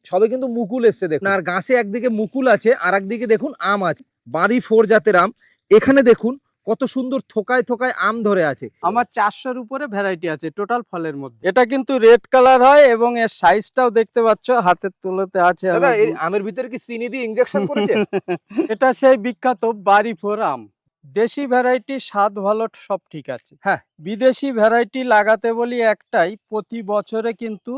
সবে কিন্তু মুকুল এসছে দেখুন, আর গাছে একদিকে মুকুল আছে আর একদিকে দেখুন আম আছে, বাড়ি 4 জাতের আম। এখানে দেখুন কত সুন্দর থোকায় থোকায় আম ধরে আছে। আমার 400-র উপরে ভ্যারাইটি আছে টোটাল ফলের মধ্যে। এটা কিন্তু রেড কালার হয় এবং এর সাইজটাও দেখতে পাচ্ছ হাতের তুলতে আছে। দাদা এই আমের ভিতরে কি চিনি দিয়ে ইনজেকশন করেছেন? এটা সেই বিখ্যাত বাড়ি 4 আম। দেশি ভ্যারাইটি স্বাদ ভালো সব ঠিক আছে, হ্যাঁ। বিদেশি ভ্যারাইটি লাগাতে বলি একটাই, প্রতি বছরে কিন্তু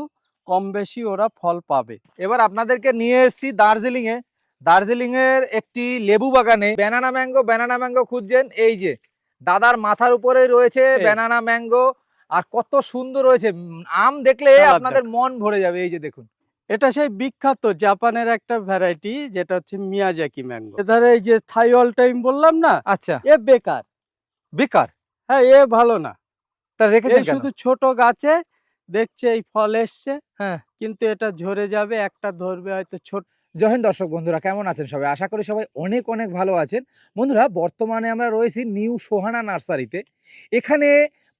কম বেশি ওরা ফল পাবে। এবার আপনাদেরকে নিয়ে এসেছি দার্জিলিং এ। দার্জিলিং এর একটি লেবু বাগানে ব্যানানা ম্যাঙ্গো খুঁজছেন। এই যে দাদার মাথার উপরে রয়েছে ব্যানানা ম্যাঙ্গো, আর কত সুন্দর রয়েছে। আম দেখলে আপনাদের মন ভরে যাবে। এই যে দেখুন, এটা সেই বিখ্যাত জাপানের একটা ভ্যারাইটি যেটা হচ্ছে মিয়াজাকি ম্যাঙ্গো। এধারে এই যে থাই অল টাইম বললাম না, আচ্ছা এ বেকার। হ্যাঁ, এ ভালো না। তা রেখেছেন কেন? শুধু ছোট গাছে দেখছে এই ফল এসছে, হ্যাঁ, কিন্তু এটা ঝরে যাবে, একটা ধরবে হয়তো ছোট। জয় হিন্দ দর্শক বন্ধুরা, কেমন আছেন সবাই? আশা করি সবাই অনেক অনেক ভালো আছেন। বন্ধুরা, বর্তমানে আমরা রয়েছি নিউ সোহানা নার্সারিতে। এখানে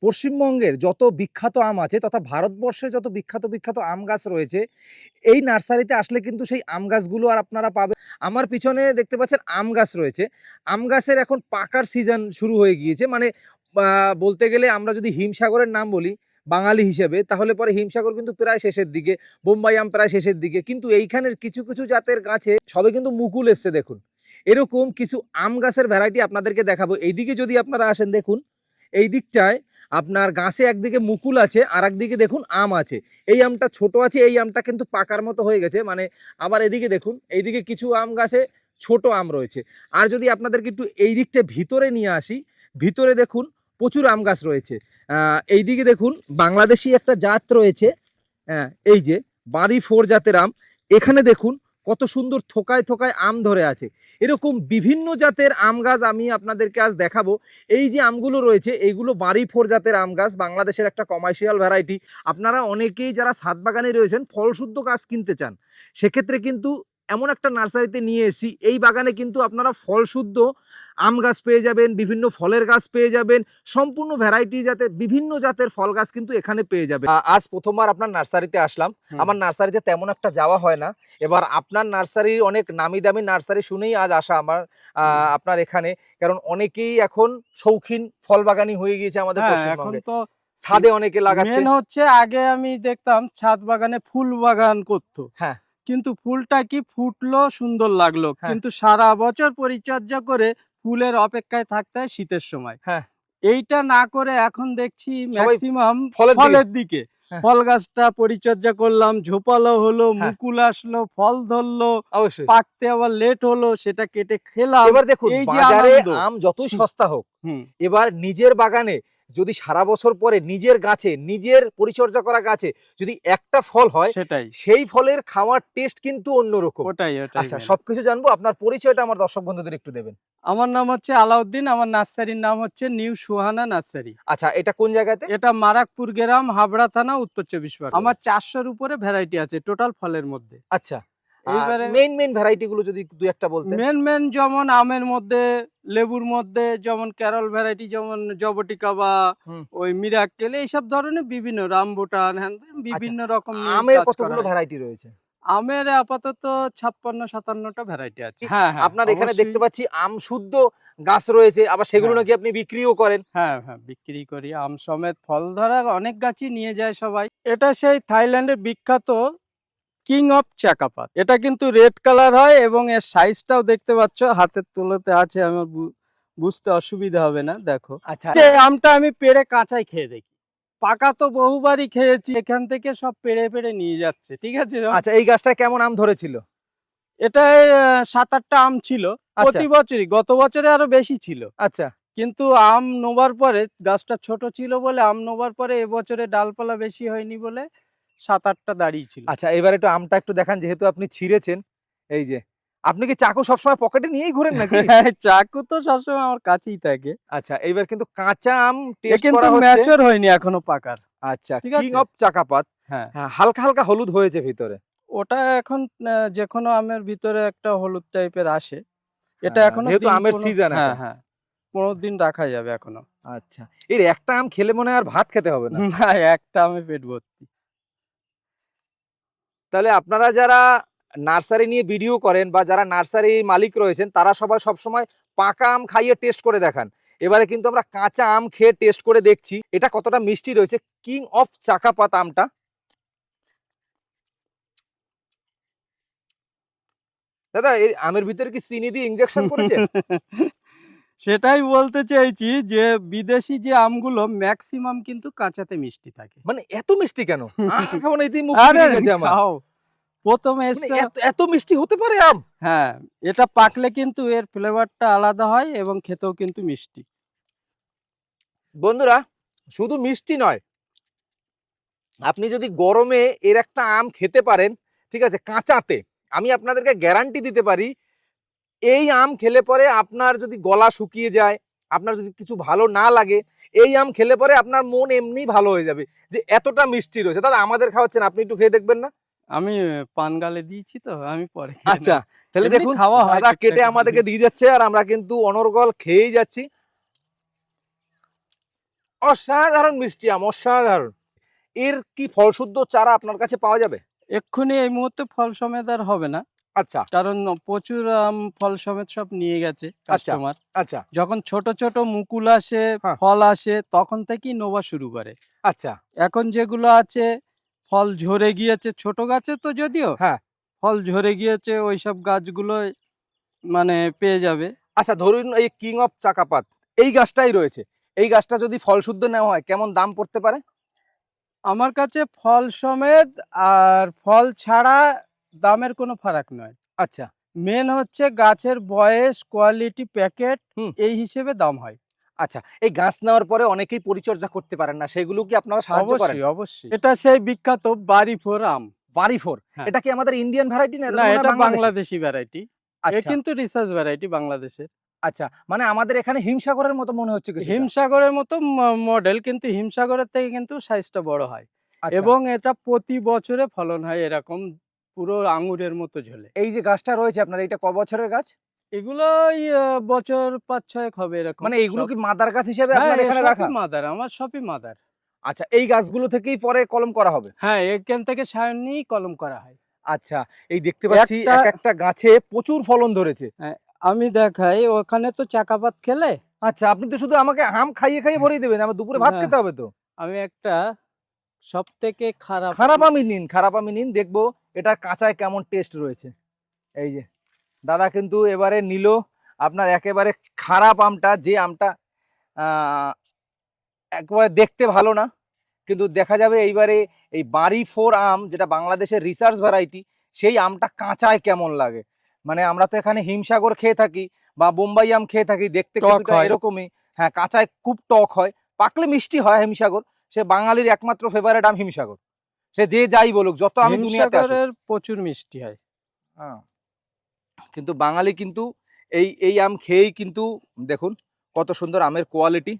পশ্চিমবঙ্গের যত বিখ্যাত আম আছে তথা ভারতবর্ষের যত বিখ্যাত আম গাছ রয়েছে, এই নার্সারিতে আসলে কিন্তু সেই আম গাছগুলো আর আপনারা পাবেন। আমার পিছনে দেখতে পাচ্ছেন আম গাছ রয়েছে। আম গাছের এখন পাকার সিজন শুরু হয়ে গিয়েছে। মানে বলতে গেলে আমরা যদি হিমসাগরের নাম বলি বাঙালি হিসেবে, তাহলে পরে হিমসাগর কিন্তু প্রায় শেষের দিকে, বোম্বাই আম প্রায় শেষের দিকে। কিন্তু এইখানের কিছু কিছু জাতের গাছে সবে কিন্তু মুকুল এসছে দেখুন। এরকম কিছু আম গাছের ভ্যারাইটি আপনাদেরকে দেখাবো। এইদিকে যদি আপনারা আসেন, দেখুন এই দিকটায় আপনার গাছে একদিকে মুকুল আছে আর একদিকে দেখুন আম আছে। এই আমটা ছোট আছে, এই আমটা কিন্তু পাকার মতো হয়ে গেছে। মানে আবার এদিকে দেখুন, এইদিকে কিছু আম গাছে ছোট আম রয়েছে। আর যদি আপনাদেরকে একটু এই দিকটা ভিতরে নিয়ে আসি, ভিতরে দেখুন প্রচুর আম গাছ রয়েছে। এইদিকে দেখুন বাংলাদেশি একটা জাত রয়েছে, এই যে বাড়ি 4 জাতের আম। এখানে দেখুন কত সুন্দর থোকায় থোকায় আম ধরে আছে। এরকম বিভিন্ন জাতের আম গাছ আমি আপনাদেরকে আজ দেখাবো। এই যে আমগুলো রয়েছে এইগুলো বাড়ি 4 জাতের আম গাছ, বাংলাদেশের একটা কমার্শিয়াল ভ্যারাইটি। আপনারা অনেকেই যারা ছাদ বাগানে রয়েছেন ফলশুদ্ধ গাছ কিনতে চান, সেক্ষেত্রে কিন্তু এমন একটা নার্সারিতে নিয়ে এসেছি। এই বাগানে কিন্তু আপনারা ফলশুদ্ধ আম গাছ পেয়ে যাবেন, বিভিন্ন ফলের গাছ পেয়ে যাবেন, সম্পূর্ণ ভ্যারাইটি জাতের বিভিন্ন জাতের ফল গাছ কিন্তু এখানে পেয়ে যাবেন। আজ প্রথমবার আপনার নার্সারিতে আসলাম। আমার নার্সারিতে তেমন একটা যাওয়া হয় না। এবার আপনার নার্সারির অনেক নামি দামি নার্সারি শুনেই আজ আসা আমার আপনার এখানে। কারণ অনেকেই এখন শৌখিন ফল বাগানি হয়ে গিয়েছে আমাদের এখন পশ্চিমবঙ্গে। তো ছাদে অনেকে লাগাচ্ছে। মেন হচ্ছে আগে আমি দেখতাম ছাদ বাগানে ফুল বাগান করতো, হ্যাঁ, কিন্তু ফুলটা কি ফুটলো সুন্দর লাগলো, হ্যাঁ। কিন্তু সারা বছর পরিচর্যা করে ফুলের অপেক্ষায় থাকতে হয় শীতের সময়। হ্যাঁ, এইটা না করে এখন দেখছি সবাই ম্যাক্সিমাম ফলের ফলের দিকে। হ্যাঁ। ফল গাছটা পরিচর্যা করলাম, ঝোপালো হলো, হ্যাঁ। মুকুল আসলো, ফল ধরলো, অবশ্যই। পাকতে আবার লেট হলো, সেটা কেটে খেলাম। এবার দেখুন এই যে বাজারে আনন্দ। আম যতই সস্তা হোক, হুম, এবার নিজের বাগানে যদি সারা বছর পরে নিজের গাছে নিজের পরিচর্যা করা গাছে যদি একটা ফল হয়, সেটাই সেই ফলের খাওয়ার টেস্ট কিন্তু অন্যরকম। ওটাই আচ্ছা, main। সবকিছু জানবো, আপনার পরিচয়টা আমার দর্শক বন্ধুদের একটু দেবেন। আমার নাম হচ্ছে আলাউদ্দিন, আমার নার্সারির নাম হচ্ছে নিউ সোহানা নার্সারি। আচ্ছা, এটা কোন জায়গাতে? এটা মারাকপুর গ্রাম, হাবড়া থানা, উত্তর 24 পরগনা। আমার 400-র উপরে ভ্যারাইটি আছে টোটাল ফলের মধ্যে। আচ্ছা, এইবারে মেইন ভ্যারাইটি গুলো যদি দুই একটা বলতেন। মেন যেমন আমের মধ্যে, লেবুর মধ্যে যেমন ক্যারল ভ্যারাইটি, যেমন জবটিকা বা ওই মিরাক্কেল, এইসব ধরনের বিভিন্ন রামবুটান, বিভিন্ন রকম আমের কতগুলো ভ্যারাইটি রয়েছে? আমের আপাতত 56-57টা ভ্যারাইটি আছে। হ্যাঁ, আপনার এখানে দেখতে পাচ্ছি আম শুদ্ধ গাছ রয়েছে, আবার সেগুলো নাকি আপনি বিক্রিও করেন। হ্যাঁ, বিক্রি করি। আম সমেত ফল ধরা অনেক গাছই নিয়ে যায় সবাই। এটা সেই থাইল্যান্ডের বিখ্যাত কিং অফ চাকাপাত। এটা কিন্তু রেড কালার হয় এবং এর সাইজটাও দেখতে পাচ্ছ হাতের তুলতে আছে, আমার বুঝতে অসুবিধা হবে না। দেখো, আচ্ছা, এই আমটা আমি পেড়ে কাঁচাই খেয়ে দেখি, পাকা তো বহুবারই খেয়েছি। এখান থেকে সব পেড়ে নিয়ে যাচ্ছে, ঠিক আছে। আচ্ছা, এই গাছটা কেমন আম ধরেছিল? এটা 7-8টা আম ছিল প্রতি বছরই, গত বছরে আরো বেশি ছিল। আচ্ছা, কিন্তু আম নোবার পরে, গাছটা ছোট ছিল বলে, আম নোবার পরে এবছরে ডালপালা বেশি হয়নি বলে 7-8টা দাঁড়িয়ে ছিল। আচ্ছা, এবার একটু আমটা একটু দেখান, যেহেতু আপনি ছিঁড়েছেন। এই যে, আপনি কি চাকু সবসময় পকেটে নিয়েই ঘোরেন নাকি? চাকু তো সবসময় আমার কাছেই থাকে। আচ্ছা, এইবার কিন্তু কাঁচা আম টেস্ট কিন্তু করা হচ্ছে। ম্যাচিওর হয়নি এখনো পাকার। আচ্ছা, ঠিক কিং আছে। অফ চাকাপাত। হ্যাঁ, হালকা হালকা হলুদ হয়েছে ভিতরে। ওটা এখন যে কোনো আমের ভিতরে একটা হলুদ টাইপের আসে। এটা এখনো যেহেতু আমের সিজন এখন। হ্যাঁ, 15 দিন রাখা যাবে এখনো। আচ্ছা, এর একটা আম খেলে মনে হয় আর ভাত খেতে হবে না। না, একটা আমে পেট ভর্তি। তাহলে আপনারা যারা নার্সারি নিয়ে ভিডিও করেন বা যারা নার্সারি মালিক রয়েছেন তারা সবাই সবসময় পাকা আম খাইয়ে টেস্ট করে দেখান। এবারে কিন্তু আমরা কাঁচা আম খেয়ে টেস্ট করে দেখছি এটা কতটা মিষ্টি রয়েছে। কিং অফ চাকাপাত আমটা, দাদা এই আমের ভিতরে কি চিনি দিয়ে ইনজেকশন করেছে? সেটাই বলতে চাইছি যে বিদেশি যে আমগুলো ম্যাক্সিমাম কিন্তু কাঁচাতে মিষ্টি থাকে। মানে এত মিষ্টি কেন? কেমন এই মুখ আরে ফিরে গেছে আমার। খাও, প্রথমে মানে এসছে। এত মিষ্টি হতে পারে আম? হ্যাঁ, এটা পাকলে কিন্তু এর ফ্লেভারটা আলাদা হয় এবং খেতেও কিন্তু মিষ্টি। বন্ধুরা শুধু মিষ্টি নয়, আপনি যদি গরমে এর একটা আম খেতে পারেন, ঠিক আছে, কাঁচাতে, আমি আপনাদেরকে গ্যারান্টি দিতে পারি এই আম খেলে পরে আপনার যদি গলা শুকিয়ে যায়, আপনার যদি কিছু ভালো না লাগে, এই আম খেলে পরে আপনার মন এমনি ভালো হয়ে যাবে যে এতটা মিষ্টি রয়েছে। দাদা আমাদের খাওয়াচ্ছেন, আপনি একটু খেয়ে দেখবেন না? আমি পান গালে দিয়েছি তো, আমি পরে খেয়ে আচ্ছা নেব। তাহলে এমনি দেখুন খাওয়া হয় দাদা টুকটাক কেটে একটু। আমাদেরকে দিয়ে যাচ্ছে আর আমরা কিন্তু অনর্গল খেয়েই যাচ্ছি। অসাধারণ মিষ্টি আম, অসাধারণ। এর কি ফলশুদ্ধ চারা আপনার কাছে পাওয়া যাবে? এক্ষুনি এই মুহূর্তে ফল সমেত আর হবে না, আচ্ছা কারণ প্রচুর ফল সমেত সব নিয়ে গেছে কাস্টমার। আচ্ছা যখন ছোট ছোট মুকুল আসে, হ্যাঁ। ফল আসে, তখন থেকেই নোবা শুরু করে। আচ্ছা এখন যেগুলো আছে ফল ঝরে গিয়েছে, ছোট গাছে তো যদিও হ্যাঁ। ফল ঝরে গিয়েছে, ওইসব গাছগুলো মানে পেয়ে যাবে। আচ্ছা ধরুন এই কিং অফ চাকাপাত এই গাছটাই রয়েছে, এই গাছটা যদি ফলশুদ্ধ নেওয়া হয় কেমন দাম পড়তে পারে? আমার কাছে ফল সমেত আর ফল ছাড়া দামের কোনো ফারাক নয়। আচ্ছা মেন হচ্ছে গাছের বয়স, কোয়ালিটি, প্যাকেট, হুম। এই হিসেবে দাম হয়। আচ্ছা এই গাছ নেওয়ার পরে অনেকেই পরিচর্যা করতে পারেন না, সেগুলো কি আপনারা সাহায্য করেন? অবশ্যই অবশ্যই, এটা সেই বিখ্যাত বাড়ি ফোর আম। বাড়ি ফোর, হ্যাঁ। এটা কি আমাদের ইন্ডিয়ান ভ্যারাইটি না? না, এটা বাংলাদেশি? বাংলাদেশি ভ্যারাইটি। এ আচ্ছা কিন্তু রিসার্চ ভ্যারাইটি বাংলাদেশের। আচ্ছা, মানে আমাদের এখানে হিমসাগরের মতো মনে হচ্ছে কিছুটা। হিমসাগরের মতো মডেল, কিন্তু হিমসাগরের থেকে কিন্তু সাইজটা বড় হয় আচ্ছা এবং এটা প্রতি বছরে ফলন হয় এরকম পুরো আঙুরের মতো ঝোলে। এই যে গাছটা রয়েছে আপনার, এটা ক বছরের গাছ? এগুলো বছর ৫-৬ হবে এরকম। মানে এগুলো সব। কি মাদার গাছ হিসেবে হ্যাঁ, আপনার এখানে রাখা? সবই মাদার, আমার সবই মাদার। আচ্ছা এই গাছগুলো থেকেই পরে কলম করা হবে? হ্যাঁ, এখান থেকে সায়ন নিয়েই কলম করা হয়। আচ্ছা এই দেখতে পাচ্ছি এক একটা গাছে প্রচুর ফলন ধরেছে। হ্যাঁ, আমি দেখাই, ওখানে তো চাকাপাত খেলে। আচ্ছা আপনি তো শুধু আমাকে আম খাইয়ে খাইয়ে ভরিয়ে দেবেন, আমার দুপুরে ভাত না, খেতে হবে তো। আমি একটা সব থেকে খারাপ খারাপ আমি নিন, খারাপ আমি নিন, দেখবো এটা কাঁচায় কেমন টেস্ট রয়েছে। এই যে দাদা কিন্তু এবারে নিল আপনার একেবারে খারাপ আমটা, যে আমটা একেবারে দেখতে ভালো না, কিন্তু দেখা যাবে এইবারে এই বাড়ি ফোর আম যেটা বাংলাদেশের রিসার্চ ভ্যারাইটি, সেই আমটা কাঁচায় কেমন লাগে। মানে আমরা তো এখানে হিমসাগর খেয়ে থাকি বা বোম্বাই আম খেয়ে থাকি, দেখতে টক কিছুটা হয়। এরকমই। হ্যাঁ কাঁচায় খুব টক হয়, পাকলে মিষ্টি হয় হিমসাগর। সে বাঙালির একমাত্র ফেভারিট আম হিমসাগর, সে যে যাই বলুক, যত আমি দুনিয়াতে আসুক। হিমসাগরের প্রচুর মিষ্টি হয়। হ্যাঁ, কিন্তু বাঙালি কিন্তু এই আম খেয়েই কিন্তু দেখুন কত সুন্দর আমের কোয়ালিটি,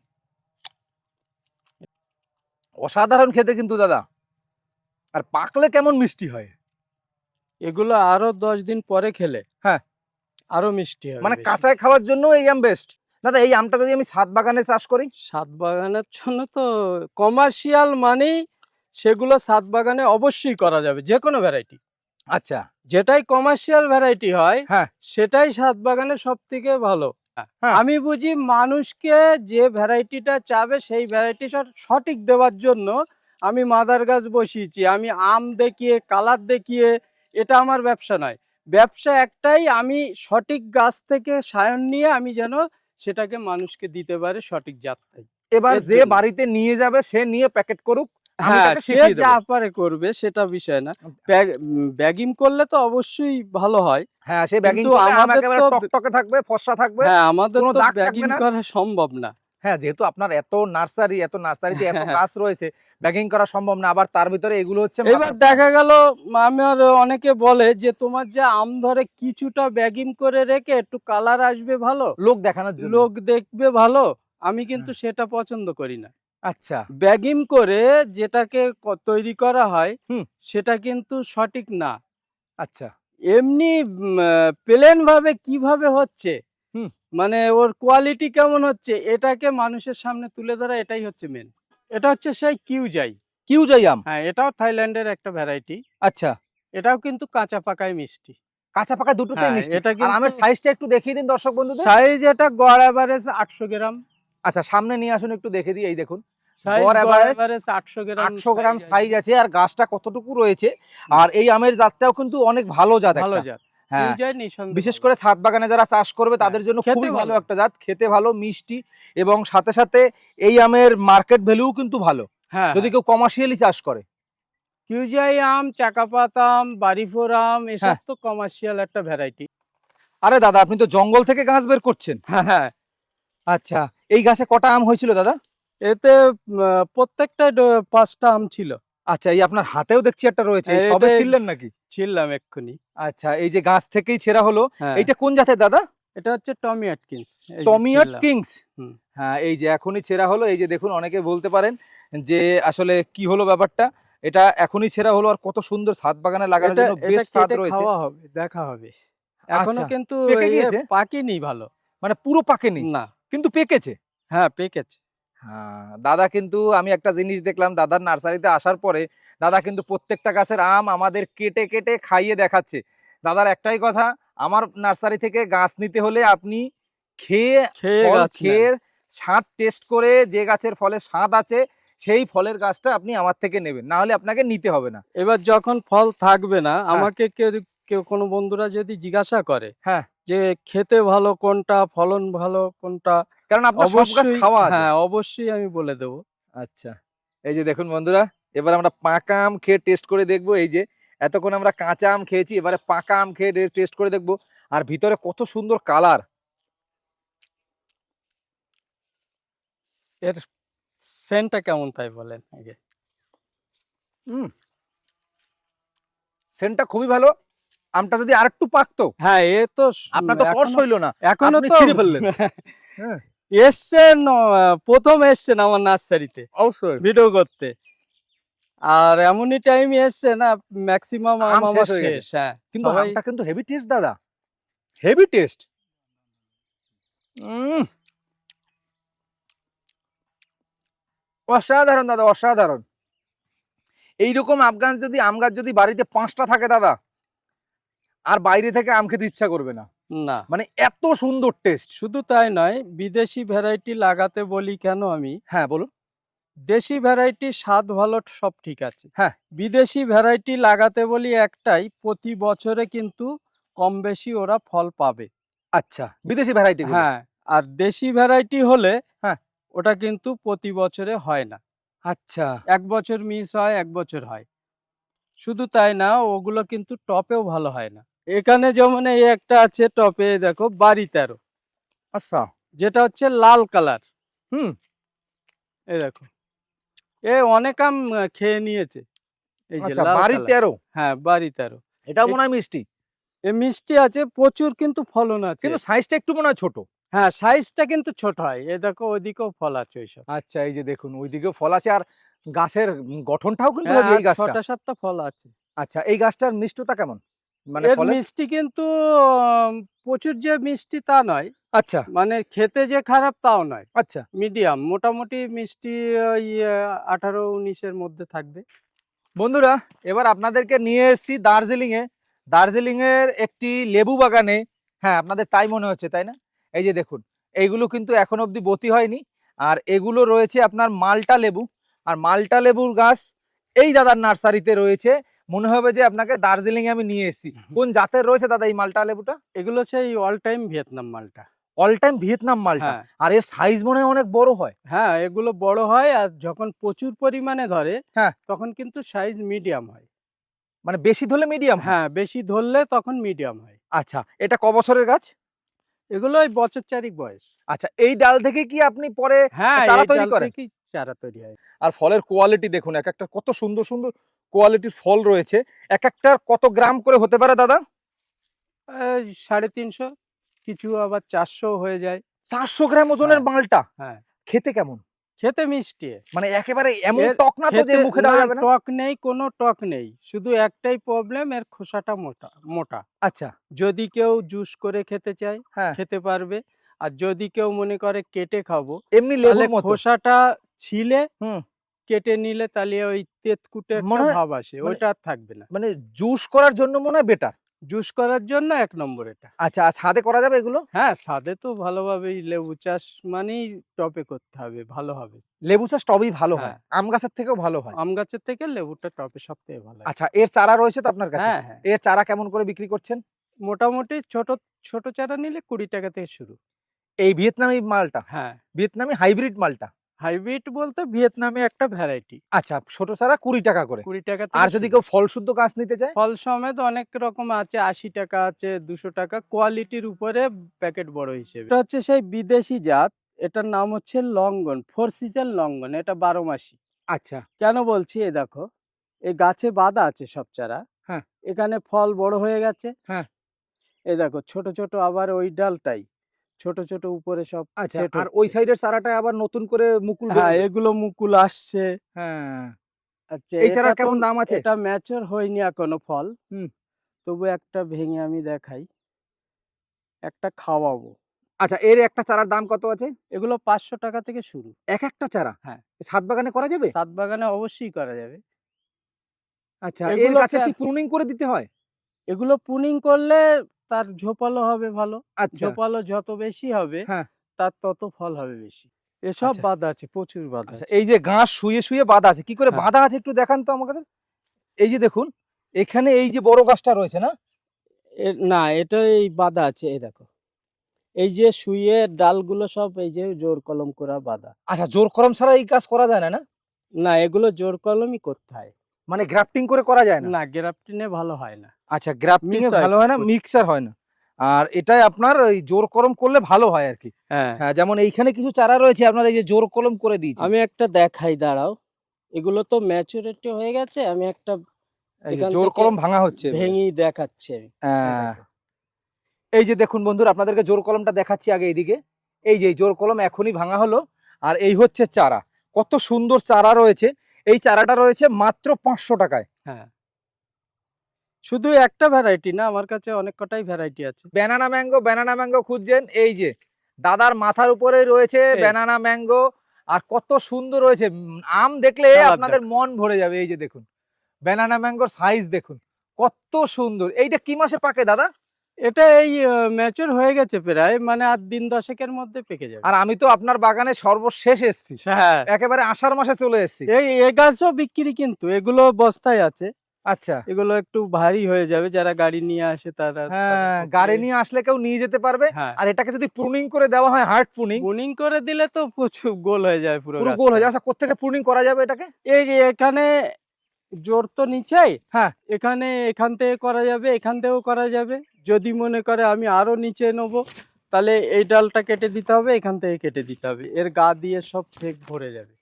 অসাধারণ খেতে কিন্তু দাদা। আর পাকলে কেমন মিষ্টি হয়। এগুলো আরো ১০ দিন পরে খেলে হ্যাঁ আরো মিষ্টি হবে মানে বেশি। কাঁচায় খাওয়ার জন্য এই আম বেস্ট। দাদা এই আমটা যদি আমি ছাদ বাগানে চাষ করি? ছাদ বাগানের জন্য তো কমার্শিয়াল মানেই সেগুলো ছাদ বাগানে অবশ্যই করা যাবে, যে কোনো ভ্যারাইটি। আচ্ছা যেটাই কমার্শিয়াল ভ্যারাইটি হয় হ্যাঁ সেটাই ছাদ বাগানে সব থেকে ভালো। হ্যাঁ। আমি বুঝি মানুষকে যে ভ্যারাইটিটা চাবে সেই ভ্যারাইটি সঠিক দেওয়ার জন্য আমি মাদার গাছ বসিয়েছি। আমি আম দেখিয়ে, কালার দেখিয়ে, এটা আমার ব্যবসা নয়। ব্যবসা একটাই, আমি সঠিক গাছ থেকে সায়ন নিয়ে আমি যেন সেটাকে মানুষকে দিতে পারে সঠিক জাতটাই। এবার এর যে জন্য। বাড়িতে নিয়ে যাবে সে নিয়ে প্যাকেট করুক, আমি হ্যাঁ, তাকে সে শিখিয়ে যা দেবো। পারে করবে, সেটা বিষয় না। ব্যাগিং করলে তো অবশ্যই ভালো হয়। হ্যাঁ সে ব্যাগিং কিন্তু করলে আম আমাদের একেবারে তো টকটকে থাকবে, ফর্সা থাকবে, হ্যাঁ, আমাদের কোনো তো দাগ থাকবে ব্যাগিং না। করা সম্ভব না। হ্যাঁ যেহেতু আপনার এত নার্সারিতে এত হ্যাঁ। গাছ রয়েছে, ব্যাগিং করা সম্ভব না। আবার তার ভিতরে এগুলো হচ্ছে এবার দেখা গেল আমার অনেকে বলে যে তোমার যে আম ধরে কিছুটা ব্যাগিং করে রেখে একটু কালার আসবে ভালো, লোক দেখানোর জন্য। লোক দেখবে ভালো, আমি কিন্তু সেটা পছন্দ করি না। আচ্ছা ব্যাগিং করে যেটাকে তৈরি করা হয় হুম। সেটা কিন্তু সঠিক না। আচ্ছা এমনি প্লেন ভাবে কিভাবে হচ্ছে, হুম। মানে ওর কোয়ালিটি কেমন হচ্ছে, এটাকে মানুষের সামনে তুলে ধরা, এটাই হচ্ছে মেন। এটা হচ্ছে সেই কিউজাই। কিউ যাই আম। হ্যাঁ, এটাও থাইল্যান্ডের একটা ভ্যারাইটি। আচ্ছা এটাও কিন্তু কাঁচা পাকায় মিষ্টি। কাঁচা পাকা দুটোতেই হ্যাঁ, মিষ্টি। এটা আর আমের কিন্তু সাইজটা একটু দেখিয়ে দিন দর্শক বন্ধুদের। সাইজ এটা গড় এভারেজ 800 গ্রাম। আচ্ছা সামনে নিয়ে আসুন একটু দেখে দিই। এই দেখুন সাইজ গড় গড় এভারেজ এভারেজ 800 গ্রাম 800 গ্রাম সাইজ আছে। আছে, আর গাছটা কতটুকু রয়েছে। হুম। আর এই আমের জাতটাও কিন্তু অনেক ভালো জাত ভালো একটা। জাত। হ্যাঁ, কিউজাই নিঃসন্দেহে বিশেষ ভালো। করে ছাদ বাগানে যারা চাষ করবে হ্যাঁ, তাদের জন্য খেতে খুবই ভালো ভালো। একটা জাত, খেতে ভালো, মিষ্টি এবং সাথে সাথে এই আমের মার্কেট ভ্যালুও কিন্তু ভালো হ্যাঁ, যদি হ্যাঁ। কেউ কমার্শিয়ালি চাষ করে। কিউজাই আম, চাকাপাত আম, বাড়িফোর আম এসব হ্যাঁ, তো কমার্শিয়াল একটা ভ্যারাইটি। আরে দাদা আপনি তো জঙ্গল থেকে গাছ বের করছেন। হ্যাঁ, হ্যাঁ। আচ্ছা, এই গাছে কটা আম হয়েছিল দাদা? এতে প্রত্যেকটা 5টা আম ছিল। আচ্ছা, এই আপনার হাতেও দেখছি একটা রয়েছে, এই সবে এটাই ছিললেন নাকি? ছিললাম এক্ষুনি। আচ্ছা, এই যে গাছ থেকেই ছেঁড়া হলো, হ্যাঁ, এইটা কোন জাতের দাদা? এটা হচ্ছে টমি অ্যাটকিন্স। এই যে টমিয়াট ছিললাম। কিংস। হুম। হ্যাঁ, এই যে এখনই ছেঁড়া হলো। এই যে দেখুন, অনেকে বলতে পারেন যে আসলে কি হলো ব্যাপারটা। এটা এখনই ছেঁড়া হলো, আর কত সুন্দর ছাদ বাগানে লাগানোর এটা জন্য এটা বেস্ট ছাদ কেটে রয়েছে। খাওয়া হবে, দেখা হবে। এখনো আচ্ছা, কিন্তু পেকে গিয়েছে? পাকেনি ভালো। মানে পুরো পাকেনি না। কিন্তু পেকেছে। হ্যাঁ, পেকেছে। হ্যাঁ, দাদা কিন্তু আমি একটা জিনিস দেখলাম দাদার নার্সারিতে আসার পরে, দাদা কিন্তু প্রত্যেকটা গাছের আম আমাদের কেটে কেটে খাইয়ে দেখাচ্ছে। দাদার একটাই কথা, আমার নার্সারি থেকে গাছ নিতে হলে আপনি খেয়ে, খেয়ে ফল গাছ নেন। খেয়ে স্বাদ টেস্ট করে যে গাছের ফলে স্বাদ আছে সেই ফলের গাছটা আপনি আমার থেকে নেবেন, না হলে আপনাকে নিতে হবে না। এবার যখন ফল থাকবে না, হ্যাঁ, আমাকে কেউ কেউ কোনো বন্ধুরা যদি জিজ্ঞাসা করে হ্যাঁ, যে খেতে ভালো কোনটা, ফলন ভালো কোনটা, কারণ আপনার সব গাছ অবশ্যই খাওয়া আছে। হ্যাঁ, অবশ্যই আমি বলে দেব। আচ্ছা, এই যে দেখুন বন্ধুরা, এবার আমরা পাকা আম খেয়ে টেস্ট করে দেখবো। এই যে এতক্ষণ আমরা কাঁচা আম খেয়েছি, এবারে পাকা আম খেয়ে টেস্ট করে দেখবো। আর ভিতরে কত সুন্দর কালার। এর সেন্টটা কেমন তাই বলেন আগে। হুম, সেন্টটা খুবই ভালো। আমটা যদি আরেকটু পাকতো, হ্যাঁ, এ তো আপনার তো তর্স এখনো হইলো না, এখনো আপনি তো ছিঁড়ে ফেললেন। হ্যাঁ, এসছেন, প্রথম এসছেন আমার নার্সারিতে অবশ্যই। ভিডিও করতে। আর এমনই টাইমে এসছে না, ম্যাক্সিমাম আম আম শেষ আমার হয়ে গেছে, শেষ। হ্যাঁ, কিন্তু সবাই আমটা কিন্তু হেভি টেস্ট দাদা, হেভি টেস্ট। অসাধারণ দাদা, অসাধারণ। এইরকম আম গাছ যদি বাড়িতে 5টা থাকে দাদা, আর বাইরে থেকে আম খেতে ইচ্ছা করবে না। না। মানে এত সুন্দর টেস্ট। শুধু তাই নয়, বিদেশি ভ্যারাইটি লাগাতে বলি কেন আমি, হ্যাঁ বলুন। দেশি ভ্যারাইটি স্বাদ ভালো সব ঠিক আছে। হ্যাঁ, বিদেশি ভ্যারাইটি লাগাতে বলি একটাই, প্রতি বছরে কিন্তু কম বেশি ওরা ফল পাবে। আচ্ছা, বিদেশি ভ্যারাইটি গুলো। হ্যাঁ, আর দেশি ভ্যারাইটি হলে হ্যাঁ, ওটা কিন্তু প্রতি বছরে হয় না। আচ্ছা, 1 বছর মিস হয়, 1 বছর হয়। শুধু তাই না, ওগুলো কিন্তু টপেও ভালো হয় না। এখানে যেমন এই একটা আছে টপে, দেখো বাড়ি 13, আচ্ছা, যেটা হচ্ছে লাল কালার। হুম, এই দেখো, এ অনেক আম খেয়ে নিয়েছে। এই যে আচ্ছা, লাল বাড়ি কালার। 13। হ্যাঁ, বাড়ি 13। এটাও এ মনে হয় মিষ্টি, এ মিষ্টি আছে প্রচুর, কিন্তু ফলন আছে। কিন্তু সাইজটা একটু মনে হয় ছোট। হ্যাঁ, সাইজটা কিন্তু ছোট হয়। এ দেখো ওইদিকেও ফল আছে ওইসব। আচ্ছা, এই যে দেখুন ওইদিকেও ফল আছে, আর গাছের গঠনটাও কিন্তু হ্যাঁ, হেভি আর এই গাছটা। 6টা-7টা ফল আছে। আচ্ছা, এই গাছটার মিষ্টতা কেমন? মানে এর ফলের? মিষ্টি কিন্তু প্রচুর যে মিষ্টি তা নয়। আচ্ছা, মানে খেতে যে খারাপ তাও নয়। আচ্ছা। মিডিয়াম, মোটামুটি মিষ্টি ওই 18-19 এর মধ্যে থাকবে। বন্ধুরা, এবার আপনাদেরকে নিয়ে এসেছি দার্জিলিং এ। দার্জিলিং এর একটি লেবু বাগানে। হ্যাঁ, আপনাদের তাই মনে হচ্ছে, তাই না? এই যে দেখুন, এইগুলো কিন্তু এখনো অব্দি বতি হয়নি। আর এগুলো রয়েছে আপনার মাল্টা লেবু। আর মাল্টা লেবুর গাছ এই দাদার নার্সারিতে রয়েছে। মনে হবে যে আপনাকে দার্জিলিং এ আমি নিয়ে এসেছি। কোন জাতের রয়েছে দাদা এই মাল্টা লেবুটা? এগুলো সেই অল টাইম ভিয়েতনাম মালটা। অল টাইম ভিয়েতনাম মাল্টা। হ্যাঁ, আর এর সাইজ মনে হয় অনেক বড় হয়। হ্যাঁ, এগুলো বড় হয়, আর যখন প্রচুর পরিমাণে ধরে হ্যাঁ, তখন কিন্তু সাইজ মিডিয়াম হয়। মানে বেশি ধরলে মিডিয়াম হয়। হ্যাঁ, বেশি ধরলে তখন মিডিয়াম হয়। আচ্ছা, এটা ক বছরের গাছ? এগুলো ওই বছর 4 বয়স। আচ্ছা, এই ডাল থেকে কি আপনি পরে হ্যাঁ, চারা এই তৈরি ডাল করেন? থেকেই চারা তৈরি হয়। আর ফলের কোয়ালিটি দেখুন, এক একটা কত সুন্দর সুন্দর কোয়ালিটির ফল রয়েছে। এক একটার কত গ্রাম করে হতে পারে দাদা? এই 350, কিছু আবার 400 হয়ে যায়। 400 গ্রাম ওজনের হ্যাঁ, মালটা। হ্যাঁ। খেতে কেমন? খেতে মিষ্টি। মানে একেবারে এমন এর টক না তো যে খেতে মুখে না, দেওয়া যাবে না? টক নেই, কোনো টক নেই। শুধু একটাই প্রবলেম, এর খোসাটা মোটা, মোটা। আচ্ছা, যদি কেউ জুস করে খেতে চায়, হ্যাঁ, খেতে পারবে। আর যদি কেউ মনে করে কেটে খাবো, এমনি তাহলে লেবুর মতো। খোসাটা ছিলে হুম, কেটে নিলে তাহলে ওই তেতকুটে একটা মনে হয় ভাব আসে, মানে- ওইটা আর থাকবে না। মানে জুস করার জন্য মনে হয় বেটার। জুস করার জন্য ১ নম্বর এটা। আচ্ছা, আর ছাদে করা যাবে এগুলো? হ্যাঁ, ছাদে তো ভালোভাবেই লেবু চাষ মানেই টবে করতে হবে, ভালো হবে। লেবু চাষ টবেই ভালো হয়, হ্যাঁ, আম গাছের থেকেও ভালো হয়। আম গাছের থেকে লেবুটা টবে সবথেকে ভালো হয়। আচ্ছা, এর চারা রয়েছে তো আপনার কাছে? হ্যাঁ, হ্যাঁ। এর চারা কেমন করে বিক্রি করছেন? মোটামুটি ছোট চারা নিলে ৳২০ থেকে শুরু। এই ভিয়েতনামি মালটা, হ্যাঁ, ভিয়েতনামি হাইব্রিড মালটা। হাইব্রিড বলতে ভিয়েতনামে একটা ভ্যারাইটি। আচ্ছা, ছোট চারা ৳20 করে। ৳২০ আর থেকে যদি শুরু। কেউ ফলশুদ্ধ গাছ নিতে চায়? ফল সমেত অনেক রকম আছে, ৳৮০ আছে, ৳২০০ কোয়ালিটির উপরে প্যাকেট বড় হিসেবে। এটা হচ্ছে সেই বিদেশি জাত। এটার নাম হচ্ছে লঙ্ঘন, 4 সিজন লঙ্ঘন। এটা ১২ মাসি। আচ্ছা, কেন বলছি এই দেখো, এই গাছে বাঁধা আছে সব চারা। হ্যাঁ। এখানে ফল বড় হয়ে গেছে। হ্যাঁ। এই দেখো ছোট, ছোট আবার ওই ডালটাই ছোট, ছোট উপরে সব আচ্ছা, সেট আর ওই হচ্ছে। সাইডের চারাটায় আবার নতুন করে মুকুল হ্যাঁ, বেরোবে? এগুলো মুকুল আসছে। হ্যাঁ। আচ্ছা, এই এটা চারার তো কেমন দাম আছে? এটা ম্যাচিউর হয়নি এখনো ফল। হুম। তবু একটা ভেঙে আমি দেখাই। একটা খাওয়াবো। আচ্ছা, এর একটা চারার দাম কত আছে? এগুলো ৳৫০০ থেকে শুরু। একটা চারা? হ্যাঁ। ছাদ বাগানে করা যাবে? ছাদ বাগানে অবশ্যই করা যাবে। আচ্ছা, এর এগুলো গাছে কি প্রুনিং করে দিতে হয়? এগুলো প্রুনিং করলে তার ঝোপালো হবে ভালো। আচ্ছা। ঝোপালো যত বেশি হবে হ্যাঁ। তার তত ফল হবে বেশি। এসব আচ্ছা। বাঁধা আছে, প্রচুর বাঁধা আচ্ছা, আছে। এই যে ঘাস শুয়ে, শুয়ে বাঁধা আছে। কি করে হ্যাঁ। বাঁধা আছে একটু দেখান তো আমাদের? এই যে দেখুন, এখানে এই যে বড় গাছটা রয়েছে না? না, এটা এই বাঁধা আছে, এই দেখো। এই যে শুয়ে ডালগুলো সব এই যে জোর কলম করা বাঁধা। আচ্ছা, জোর করম ছাড়া এই কাজ করা যায় না, না? না, এগুলো জোর কলমই করতে হয়। মানে গ্রাফটিং করে করা যায় না? না, গ্রাফটিনে ভালো হয় না। আচ্ছা, গ্রাফটিং এ মিক্স হয় ভালো হয় না, প্রচুর। মিক্সার হয় না। আর এটাই আপনার ওই জোর কলম করলে ভালো হয় আরকি। হ্যাঁ, হ্যাঁ, যেমন এইখানে কিছু চারা রয়েছে আপনার এই যে জোর কলম করে দিয়েছি। আমি একটা দেখাই দাঁড়াও। এগুলো তো ম্যাচুরিটি হয়ে গেছে। আমি একটা এই যে এখান জোর থেকে কলম ভাঙা হচ্ছে এবারে। ভেঙেই দেখাচ্ছি আমি। এই হ্যাঁ। দেখো। এই যে দেখুন বন্ধুরা, আপনাদেরকে জোর কলমটা দেখাচ্ছি আগে এইদিকে। এই যে এই জোর কলম এখনই ভাঙা হলো। আর এই হচ্ছে চারা। কত সুন্দর চারা রয়েছে। এই চারাটা রয়েছে মাত্র ৳500 য়। হ্যাঁ। শুধু একটা ভ্যারাইটি না, আমার কাছে অনেক কটাই ভ্যারাইটি আছে। ব্যানানা ম্যাঙ্গো খুঁজছেন, এই যে দাদার মাথার উপরেই রয়েছে এই। Banana mango. আর কত সুন্দর রয়েছে। আম দেখলে কালার আপনাদের দেখো। মন ভরে যাবে। এই যে দেখুন, ব্যানানা ম্যাঙ্গোর সাইজ দেখুন। কত সুন্দর। এইটা কি মাসে পাকে দাদা? এটা এই ম্যাচিউর হয়ে গেছে প্রায়, মানে আর দিন ১০ এর মধ্যে পেকে যাবে। আর আমি তো আপনার বাগানে সর্বশেষ এসেছি। হ্যাঁ। একেবারে আষাঢ় মাসে চলে এসেছি। এই গাছও বিক্রি, কিন্তু এগুলো বস্তায় আছে। আচ্ছা। এগুলো একটু ভারী হয়ে যাবে, যারা গাড়ি নিয়ে আসে তারা হ্যাঁ, তাদের পক্ষে। গাড়ি নিয়ে আসলে কেউ নিয়ে যেতে পারবে। হ্যাঁ। আর এটাকে যদি প্রুনিং করে দেওয়া হয়, হার্ড প্রুনিং, বুনিং করে দিলে তো প্রচুর গোল হয়ে যায় পুরো পুরো গোল গাছটা। হয়ে যায়। আচ্ছা, কোত্থেকে প্রুনিং করা যাবে এটাকে? এই যে এখানে জোর তো নিচেই। হ্যাঁ। এখান থেকে করা যাবে, এখান থেকেও করা যাবে। যদি মনে করে আমি আরো নিচে নেবো, তাহলে এই ডালটা কেটে দিতে হবে, এখান থেকে কেটে দিতে হবে। এর গা দিয়ে সব ফেক ভরে যাবে।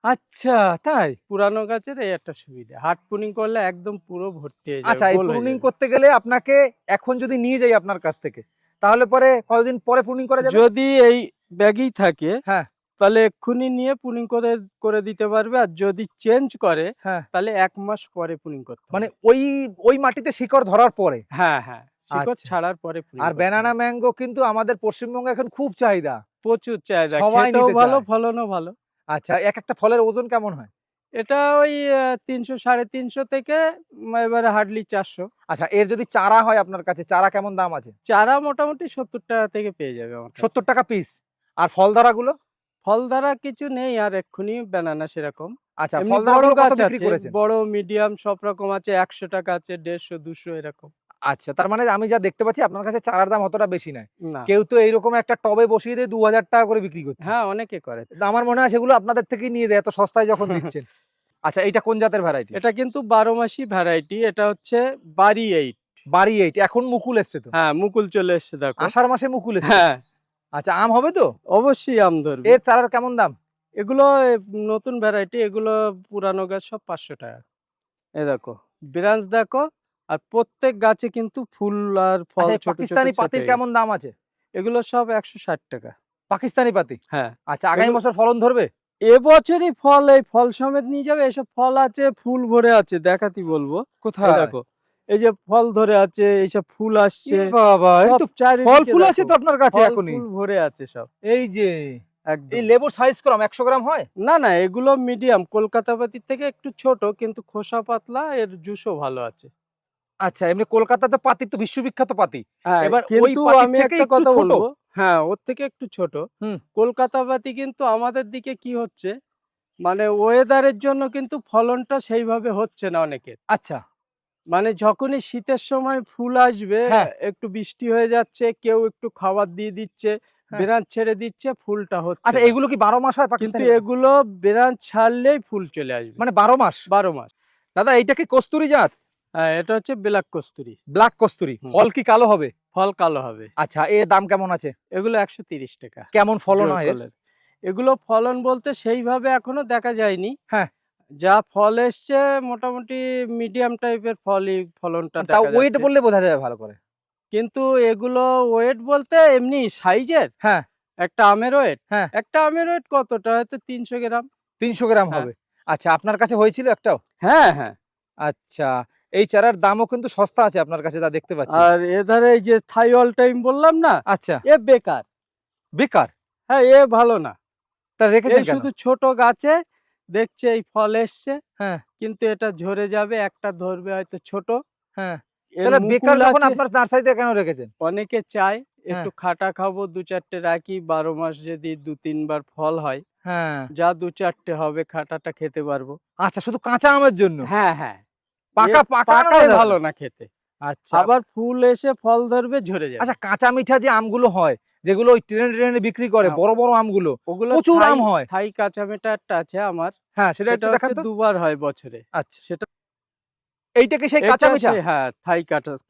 আচ্ছা, তাই? পুরানো গাছের এই একটা সুবিধা। হার্ড প্রুনিং করলে একদম পুরো ভর্তি হয়ে যাবে, আচ্ছা, এই গোল হয়ে প্রুনিং যাবে। করতে গেলে আপনাকে এখন যদি নিয়ে যাই আপনার কাছ থেকে, তাহলে পরে কতদিন পরে প্রুনিং করা যাবে? যদি এই ব্যাগেই থাকে, হ্যাঁ। তাহলে এক্ষুনি নিয়ে প্রুনিং করে দিতে পারবে। আর যদি চেঞ্জ করে, হ্যাঁ। তাহলে ১ মাস পরে প্রুনিং করতে হবে। মানে ওই মাটিতে শিকড় ধরার পরে? হ্যাঁ, হ্যাঁ। শিকড় আচ্ছা। ছাড়ার পরে প্রুনিং আর করতে ব্যানানা হবে। ম্যাঙ্গো কিন্তু আমাদের পশ্চিমবঙ্গে এখন খুব চাহিদা। প্রচুর চাহিদা। সবাই খেতেও নিতে ভালো, চায়। ফলনও ভালো। আচ্ছা, একটা ফলের ওজন কেমন হয়? এটা ওই ৩০০ ৩৫০ থেকে এবারে হার্ডলি ৪০০। আচ্ছা, এর যদি চারা হয় আপনার কাছে, চারা কেমন দাম আছে? চারা মোটামুটি ৳৭০ থেকে পেয়ে যাবে আমার কাছে। ৳৭০ পিস। আর ফল ধরাগুলো? ফল ধরা কিছু নেই আর এক্ষুনি ব্যানানা সেরকম। আচ্ছা, এমনি ফল বড় ধরাগুলো কত গাছ বিক্রি আছে, করেছেন? বড় মিডিয়াম সব রকম আছে। ৳১০০ আছে, ১৫০ ২০০ এরকম। আচ্ছা, তার মানে আমি যা দেখতে পাচ্ছি আপনার কাছে চারার দাম অতটা বেশি নয়। না। কেউ তো এইরকম একটা টবে বসিয়ে দিয়ে ৳২০০০ করে বিক্রি করছে। হ্যাঁ, অনেকে করে। তো আমার মনে হয় সেগুলো আপনাদের থেকেই নিয়ে যায়, এত সস্তায় যখন দিচ্ছেন। আচ্ছা, এইটা কোন জাতের ভ্যারাইটি? এটা কিন্তু ১২ মাসি ভ্যারাইটি। এটা হচ্ছে বাড়ি ৮। বাড়ি 8 এখন মুকুল এসছে তো। হ্যাঁ, মুকুল চলে এসছে দেখো। আষাঢ় মাসে মুকুল এসছে। হ্যাঁ, আচ্ছা, আম হবে তো? অবশ্যই আম ধরবে। এর চারার কেমন দাম? এগুলো নতুন ভ্যারাইটি, এগুলো পুরানো গাছ সব ৳৫০০। এই দেখো, ব্রাঞ্চ দেখো। আর প্রত্যেক গাছে কিন্তু ফুল আর ফল আচ্ছা, এই ছোট ছোট পাকিস্তানি ছেটে পাতির গেছে। কেমন দাম আছে? এগুলো সব ৳১৬০। পাকিস্তানি পাতি? হ্যাঁ। আচ্ছা, আগামী এগুলো- বছর ফলন ধরবে? এবছরই ফল, এই ফল সমেত নিয়ে যাবে। এসব ফল আছে, ফুল ভরে আছে, দেখাতি বলবো। এই কোথায়? দেখো, এই যে ফল ধরে আছে, এইসব ফুল আসছে। এ বাবা, এই সব তো চারিদিকে ফল ফুল আছে দেখো। তো আপনার কাছে ফল এখনই। ফুল ভরে আছে সব। এই যে একদম। এই লেবুর সাইজ কম 100 গ্রাম হয়? না না, এগুলো মিডিয়াম, কলকাতা পাতির থেকে একটু ছোট, কিন্তু খোসা পাতলা, এর জুসও ভালো আছে। আচ্ছা, এমনি কলকাতাতে পাতি তো বিশ্ববিখ্যাত পাতি। হ্যাঁ, এবার ওই কিন্তু পাতির আমি থেকে একটা একটু কথা ছোট? বলবো, হ্যাঁ, ওর থেকে একটু ছোট। হুম। কলকাতা পাতি কিন্তু আমাদের দিকে কি হচ্ছে, মানে ওয়েদারের জন্য কিন্তু ফলনটা সেইভাবে হচ্ছে না অনেকের। আচ্ছা। মানে যখনই শীতের সময় ফুল আসবে, হ্যাঁ। একটু বৃষ্টি হয়ে যাচ্ছে, কেউ একটু খাবার দিয়ে দিচ্ছে, হ্যাঁ। বেরান ছেড়ে দিচ্ছে, ফুলটা হচ্ছে আচ্ছা, না। এগুলো কি 12 মাস হয় কিন্তু পাকিস্তানি? এগুলো বেরান ছাড়লেই ফুল চলে আসবে, মানে 12 মাস? 12 মাস। দাদা এইটা কি কস্তুরি জাত? হ্যাঁ, এটা হচ্ছে ব্ল্যাক কস্তুরি। ব্ল্যাক কস্তুরি। হুম। ফল কি কালো হবে? ফল কালো হবে। আচ্ছা, এর দাম কেমন আছে? এগুলো ১৩০ টাকা। কেমন ফলন জোর হয় এর? কলের। এগুলো ফলন বলতে সেইভাবে এখনো দেখা যায়নি। হ্যাঁ। যা ফল এসছে মোটামুটি মিডিয়াম টাইপের ফলনটা তাও দেখা ওয়েট যাচ্ছে। বললে বোঝা যাবে ভালো করে। কিন্তু এগুলো ওয়েট বলতে এমনি সাইজের, হ্যাঁ, একটা আমের ওয়েট, হ্যাঁ। একটা আমের ওয়েট কতটা, হয়তো ৩০০ গ্রাম। ৩০০ গ্রাম হ্যাঁ। হবে। আচ্ছা, আপনার কাছে হয়েছিল একটাও? হ্যাঁ, হ্যাঁ। আচ্ছা, এই চারার দামও কিন্তু সস্তা আছে আপনার কাছে যা দেখতে পাচ্ছি। আর এধারে এই যে থাই অল টাইম বললাম না, আচ্ছা, এ বেকার। বেকার? হ্যাঁ, এ ভালো না। তা রেখেছেন এই কেন? শুধু ছোট গাছে দেখছে এই ফল এসছে, হ্যাঁ, কিন্তু এটা ঝরে যাবে, একটা ধরবে হয়তো ছোট। হ্যাঁ। এর তাহলে বেকার মুকুল যখন আছে। আপনার নার্সারিতে কেন রেখেছেন? অনেকে চায় হ্যাঁ, একটু খাটা খাবো, ২-৪ টে রাখি, ১২ মাস যদি ২-৩ বার ফল হয়, হ্যাঁ। যা ২-৪ টে হবে খাটাটা খেতে পারবো। আচ্ছা, শুধু কাঁচা আমের জন্য? হ্যাঁ, হ্যাঁ। পাকা পাকা আনানো পাকায় যাবে ভালো না? না খেতে। আচ্ছা। আবার ফুল এসে ফল ধরবে, ঝরে যাবে। আচ্ছা, কাঁচা মিঠা যে আমগুলো হয়, যেগুলো ওই ট্রেনে ট্রেনে বিক্রি করে হ্যাঁ, বড় বড় আমগুলো, ওগুলো প্রচুর থাই আম হয়। থাই কাঁচা মেটা একটা আছে আমার। হ্যাঁ, সেটা সেটা একটু দেখান হচ্ছে তো। ২ বার হয় বছরে। আচ্ছা, সেটা এইটা কি সেই কাঁচা এটা মিঠা? হ্যাঁ, থাই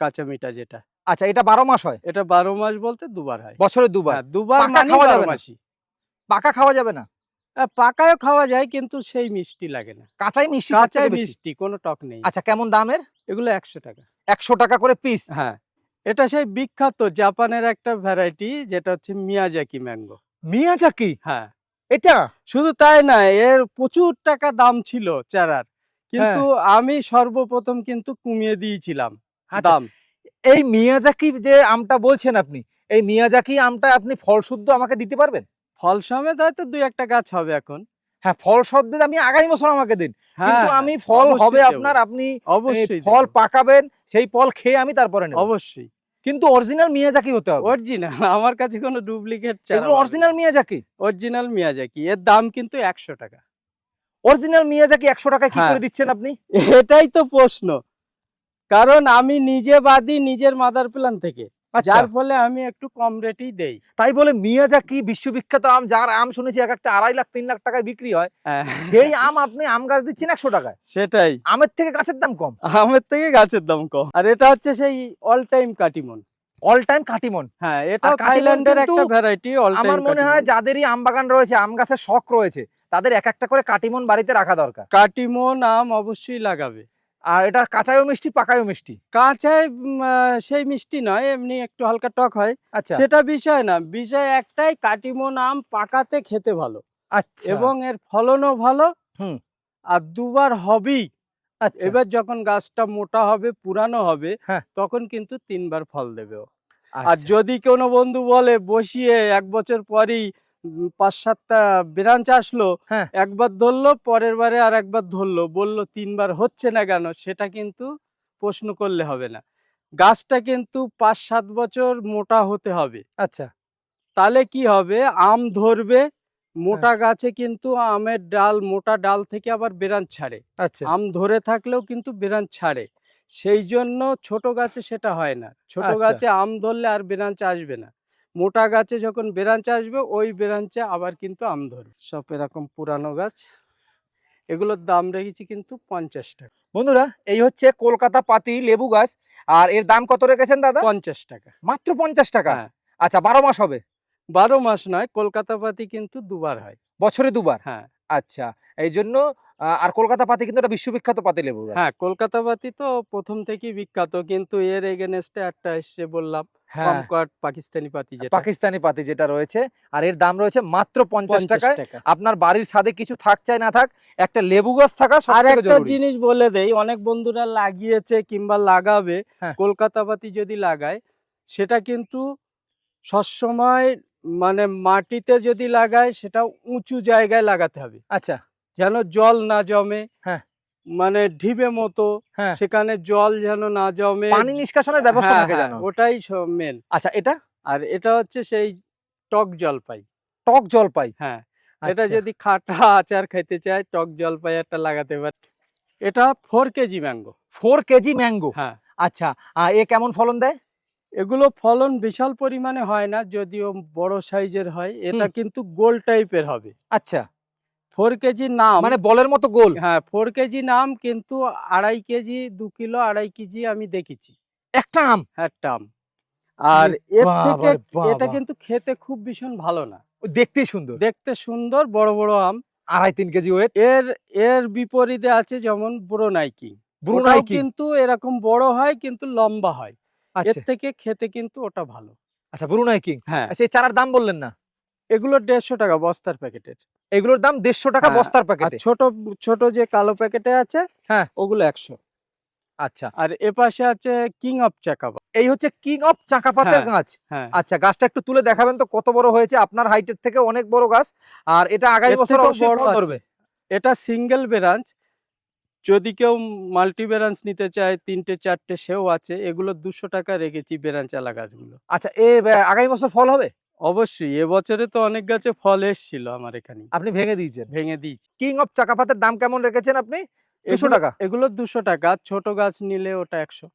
কাঁচা মিঠা যেটা। আচ্ছা, এটা 12 মাস হয়? এটা ১২ মাস বলতে ২ বার হয়। বছরে ২ বার? হ্যাঁ, ২ বার পাকা মানেই খাওয়া ১২ যাবে না? মাসই। পাকা খাওয়া যাবে না? পাকায়ও খাওয়া যায়, কিন্তু সেই মিষ্টি লাগে না। কাঁচাই মিষ্টি কাঁচাই সবথেকে বেশি। মিষ্টি, কোনো টক নেই। আচ্ছা, কেমন দামের? এগুলো ১০০ টাকা। ১০০ টাকা করে পিস? হ্যাঁ, এটা সেই বিখ্যাত জাপানের একটা ভ্যারাইটি, যেটা হচ্ছে মিয়াজাকি ম্যাঙ্গো। মিয়াজাকি? হ্যাঁ, এটা? শুধু তাই না, এর প্রচুর টাকা দাম ছিল চারার। হ্যাঁ। কিন্তু আমি সর্বপ্রথম কিন্তু কমিয়ে দিয়েছিলাম আচ্ছা, দাম। এই মিয়াজাকি যে আমটা বলছেন আপনি, এই মিয়াজাকি আমটা আপনি ফলশুদ্ধ আমাকে দিতে পারবেন? ফল সমেত হয়তো ২-১ টা গাছ হবে এখন। হ্যাঁ, ফল শব্দে আপনি আগামী বছর আমাকে দিন। হ্যাঁ, কিন্তু হ্যাঁ, আমি ফল হবে অবশ্যই দেব। আপনার, আপনি অবশ্যই ফল দেব। পাকাবেন, সেই ফল খেয়ে আমি তারপরে নেব। অবশ্যই। কিন্তু অরিজিনাল মিয়াজাকি হতে হবে। অরিজিনাল, আমার কাছে কোনো ডুপ্লিকেট চারা এগুলো পাবেন অরিজিনাল না। মিয়াজাকি? Original Miyazaki. এর দাম কিন্তু ১০০ টাকা। অরিজিনাল মিয়াজাকি ১০০ টাকায় কি হ্যাঁ। করে দিচ্ছেন আপনি? এটাই তো প্রশ্ন। কারণ আমি নিজে বাদি নিজের মাদার প্ল্যান থেকে। আচ্ছা, যার ফলে আমি একটু কম রেটেই দেই। তাই বলে মিয়াজাকি বিশ্ববিখ্যাত আম, যার আম শুনেছি এক একটা ২.৫ লাখ ৩ লাখ টাকায় বিক্রি হয়, হ্যাঁ, সেই আম আপনি আম গাছ দিচ্ছেন ১০০ টাকায়। সেটাই। আমের থেকে গাছের দাম কম। আমের থেকে গাছের দাম কম। আর এটা হচ্ছে সেই all time Katimon. All time Katimon. হ্যাঁ, আর এটাও কাটিমন থাইল্যান্ডের কিন্তু একটা ভ্যারাইটি, অল টাইম আমার মনে হয় কাটিমন। যাদেরই আম বাগান রয়েছে, আম গাছের শখ রয়েছে, তাদের এক একটা করে কাটিমন বাড়িতে রাখা দরকার। কাটিমন আম অবশ্যই লাগাবে। আর এটা কাঁচায়ও মিষ্টি, পাকায়ও মিষ্টি। কাঁচায় সেই মিষ্টি নয়, এমনি একটু হালকা টক হয়। আচ্ছা, সেটা বিষয় না। বিষয় একটাই, কাটিমন আম পাকাতে খেতে ভালো আচ্ছা। এবং এর ফলনও ভালো। হুম, আর ২ বার হবেই। আচ্ছা। এবার যখন গাছটা মোটা হবে, পুরানো হবে, হ্যাঁ, তখন কিন্তু ৩ বার ফল দেবে ও। আর আচ্ছা। যদি কোনো বন্ধু বলে বসিয়ে ১ বছর পরেই ৫-৭ টা ব্রাঞ্চ আসলো, হ্যাঁ, একবার ধরলো, পরের বারে আরেকবার ধরলো, বলল ৩ বার হচ্ছে না কেন? সেটা কিন্তু প্রশ্ন করলে হবে না। গাছটা কিন্তু ৫-৭ বছর মোটা হতে হবে। আচ্ছা, তাহলে কি হবে? আম ধরবে, হ্যাঁ, মোটা গাছে কিন্তু আমের ডাল, মোটা ডাল থেকে আবার বেরান ছাড়ে। আচ্ছা, আম ধরে থাকলেও কিন্তু বেরান ছাড়ে। সেই জন্য ছোট গাছে সেটা হয় না। ছোট আচ্ছা, গাছে আম ধরলে আর বেরাঞ্চ আসবে না। মোটা গাছে যখন বেরাঞ্চ আসবে, ওই বেরাঞ্চে আবার কিন্তু আম ধরবে। সব এরকম পুরানো গাছ। এগুলোর দাম রেখেছি কিন্তু ৫০ টাকা। বন্ধুরা, এই হচ্ছে কলকাতা পাতি লেবু গাছ। আর এর দাম কত রেখেছেন দাদা? ৫০ টাকা। মাত্র ৫০ টাকা? হ্যাঁ, আচ্ছা, ১২ মাস হবে? ১২ মাস নয়, কলকাতা পাতি কিন্তু ২ বার হয়। বছরে ২ বার? হ্যাঁ। আচ্ছা, এইজন্য আর কলকাতা পাতি কিন্তু একটা বিশ্ববিখ্যাত পাতি লেবু গাছ। হ্যাঁ, কলকাতা পাতি তো ১ম থেকেই বিখ্যাত। কিন্তু এর এগেইনস্ট এ একটা এসছে বললাম, হ্যাঁ, কমকট পাকিস্তানি পাতি যেটা, পাকিস্তানি পাতি যেটা রয়েছে। আর এর দাম রয়েছে মাত্র ৫০ ৫০ টাকায়। টাকা। আপনার বাড়ির ছাদে কিছু থাক চাই না থাক, একটা লেবু গাছ থাকা আর সবথেকে একটা জরুরি। জিনিস বলে দেই, অনেক বন্ধুরা লাগিয়েছে কিংবা লাগাবে, হ্যাঁ, কলকাতা পাতি যদি লাগায়, সেটা কিন্তু সবসময় মানে মাটিতে যদি লাগায় সেটা উঁচু জায়গায় লাগাতে হবে, আচ্ছা। যেন জল না জমে। হ্যাঁ। মানে ঢিবে মতো, হ্যাঁ। সেখানে জল যেন না জমে। পানি নিষ্কাশনের ব্যবস্থা হ্যাঁ, থাকে হ্যাঁ, যেন। ওটাই মেন। আচ্ছা, এটা? আর এটা হচ্ছে সেই টক জলপাই। টক জলপাই। হ্যাঁ, এটা আচ্ছা। যদি খাটা আচার খেতে চায় টক জলপাই একটা লাগাতে পারে। এটা 4 কেজি ম্যাঙ্গো। 4 KG mango. হ্যাঁ, আচ্ছা, এ কেমন ফলন দেয়? এগুলো ফলন বিশাল পরিমাণে হয় না, যদিও বড় সাইজের হয়। এটা হুম। কিন্তু গোল টাইপের হবে। আচ্ছা, 4 কেজি নাম। মানে বলের মতো গোল। হ্যাঁ, 4 কেজি নাম, কিন্তু 2.5 কেজি, 2 কিলো 2.5 কেজি আমি দেখেছি। একটা আম? হ্যাঁ, টাম। আর আরে এর বাবা থেকে রে এটা বাবা! কিন্তু খেতে খুব ভীষণ ভালো না। দেখতেই সুন্দর। দেখতে সুন্দর, বড়, বড় আম। 2.5-3 কেজি ওয়েট। এর এর বিপরীতে আছে যেমন ব্রুনাই কিং। ব্রুনাই ওটাও কিং। কিন্তু এরকম বড় হয় কিন্তু লম্বা হয়। এর আচ্ছা, থেকে খেতে কিন্তু ওটা ভালো। আচ্ছা, ব্রুনাই কিং। হ্যাঁ, আচ্ছা, এই চারার দাম বললেন না? এগুলো ৳150 বস্তার প্যাকেটের। এগুলোর দাম ৳150 হ্যাঁ, বস্তার আর প্যাকেটে। ছোট, ছোট যে কালো প্যাকেটে আছে হ্যাঁ। ওগুলো 100। আচ্ছা, আর এপাশে আছে কিং অফ চাকাপা। এই হচ্ছে কিং অফ চাকাপাতের হ্যাঁ, গাছ। হ্যাঁ। আচ্ছা, গাছটা একটু তুলে দেখাবেন তো কত বড় হয়েছে? আপনার হাইটের থেকে অনেক বড় গাছ। আর এটা আগামী এর বছর থেকেও অবশ্যই বড় ফল আছে। ধরবে। এটা সিঙ্গেল ব্রাঞ্চ। যদি কেউ মাল্টি ব্রাঞ্চ নিতে চায় ৩ টে ৪ টে সেও আছে। এগুলো ৳200 রেখেছি ব্রাঞ্চওয়ালা গাছগুলো। আচ্ছা, আগামী বছর ফল হবে? অবশ্যই এবছরে তো অনেক গাছে ফল এসছিল আমার এখানেই। আপনি ভেঙে দিয়েছেন। ভেঙে দিয়েছি। কিং অফ চাকাপাতের দাম কেমন রেখেছেন আপনি? এগুলো ৳200। এগুলো ৳200, ছোট গাছ নিলে ওটা ১০০।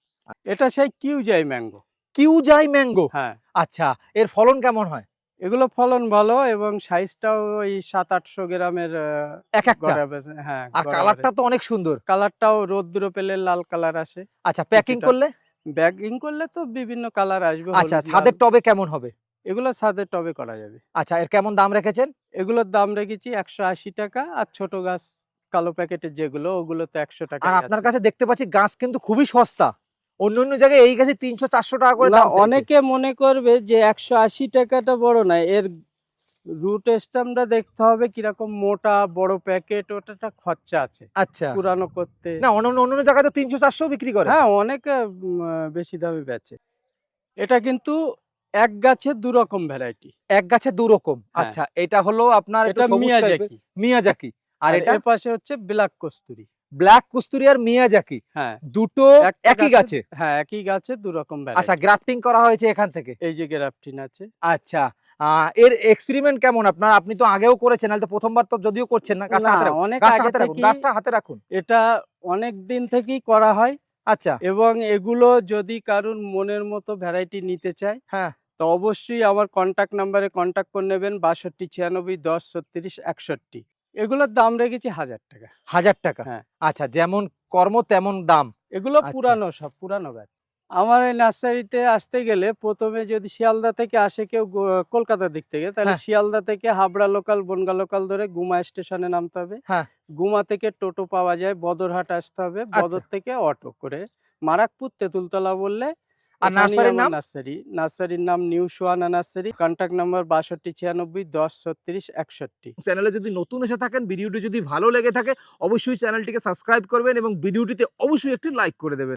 এটা সেই কিউজাই ম্যাঙ্গো। কিউজাই ম্যাঙ্গো। হ্যাঁ, আচ্ছা, এর ফলন কেমন হয়? এগুলো ফলন ভালো এবং সাইজটাও ওই ৭-৮০০ গ্রামের এক একটা? গড় অ্যাভারেজ। হ্যাঁ, আর গড় কালারটা অ্যাভারেজ। তো অনেক সুন্দর। কালারটাও রৌদ্র পেলে লাল কালার আসে আচ্ছা, প্যাকিং কিছুটা। করলে? ব্যাগিং করলে তো বিভিন্ন কালার আসবে, আচ্ছা, হলুদ, লাল। ছাদের টবে কেমন হবে? এগুলো ছাদের টবে করা যাবে। আচ্ছা, এর কেমন দাম রেখেছেন? এগুলোর দাম রেখেছি ৳১৮০। আর ছোট গাছ কালো প্যাকেটের যেগুলো ওগুলো তো আর ৳১০০ আপনার আছে। কাছে দেখতে পাচ্ছি গাছ কিন্তু খুবই সস্তা। অন্য জায়গায় এই গাছে ৳৩০০-৳৪০০ করে না, দাম চাইছে। অনেকে মনে করবে যে ৳১৮০ বড় না। এর রুট স্টেমটা দেখতে হবে কিরকম মোটা, বড় প্যাকেট, ওটা একটা খরচা আছে আচ্ছা। কুড়ানো করতে। না, অন্য জায়গায় তো ৩০০-৪০০ বিক্রি করে। হ্যাঁ, অনেকে বেশি দামে বেচে। এটা কিন্তু এক গাছে ২ রকম ভ্যারাইটি। এক গাছে ২ রকম। হ্যাঁ, আচ্ছা, এটা হলো আপনার একটু এটা সবুজ টাইপের মিয়াজাকি। মিয়াজাকি। আর আর এটা এপাশে হচ্ছে ব্ল্যাক কস্তুরী। ব্লাক কস্তুরি আর মিয়াজাকি। হ্যাঁ, দুটো একটা একই গাছে। হ্যাঁ, একই গাছে ২ রকম আচ্ছা, ভ্যারাইটি। গ্রাফটিং করা হয়েছে এখান থেকে। এই যে গ্রাফটিন আছে। আচ্ছা, এর এক্সপেরিমেন্ট কেমন আপনার? আপনি তো আগেও করেছেন, নাহলে তো ১ম বার তো যদিও করছেন না। গাছটা না, হাতে রাখুন। অনেক গাছটা আগে হাতে রাখুন। থেকেই গাছটা হাতে রাখুন। এটা অনেক দিন থেকেই করা হয় আচ্ছা। এবং এগুলো যদি কারুর মনের মতো ভ্যারাইটি নিতে চায় হ্যাঁ। তো অবশ্যই আমার কন্টাক্ট নাম্বারে কন্টাক্ট করে নেবেন। ৬২ ৯৬ ১০ ৩৬ ৬১। এগুলোর দাম রেখেছি ৳১,০০০। ৳১,০০০। হ্যাঁ, আচ্ছা, যেমন কর্ম তেমন দাম। এগুলো আচ্ছা। পুরানো, সব পুরানো গাছ। আমার এই নার্সারিতে আসতে গেলে ১ম এ যদি শিয়ালদা থেকে আসে কেউ কলকাতার দিক থেকে, তাহলে হ্যাঁ। শিয়ালদা থেকে হাবড়া লোকাল, বনগাঁ লোকাল ধরে গুমা স্টেশনে নামতে হবে। হ্যাঁ। গুমা থেকে টোটো পাওয়া যায়, বদরহাট আসতে হবে। আচ্ছা। বদর থেকে অটো করে মারাকপুর তেঁতুলতলা বললে আর ওখানেই নার্সারির আমার নাম? নার্সারি। নার্সারির নাম new Sohana nursery. Contact number ৬২ ৯৬ ১০ ৩৬ ৬১। চ্যানেলে যদি নতুন এসে থাকেন, ভিডিওটি যদি ভালো লেগে থাকে, অবশ্যই চ্যানেলটিকে সাবস্ক্রাইব করবেন এবং ভিডিওটিতে অবশ্যই একটি লাইক করে দেবেন।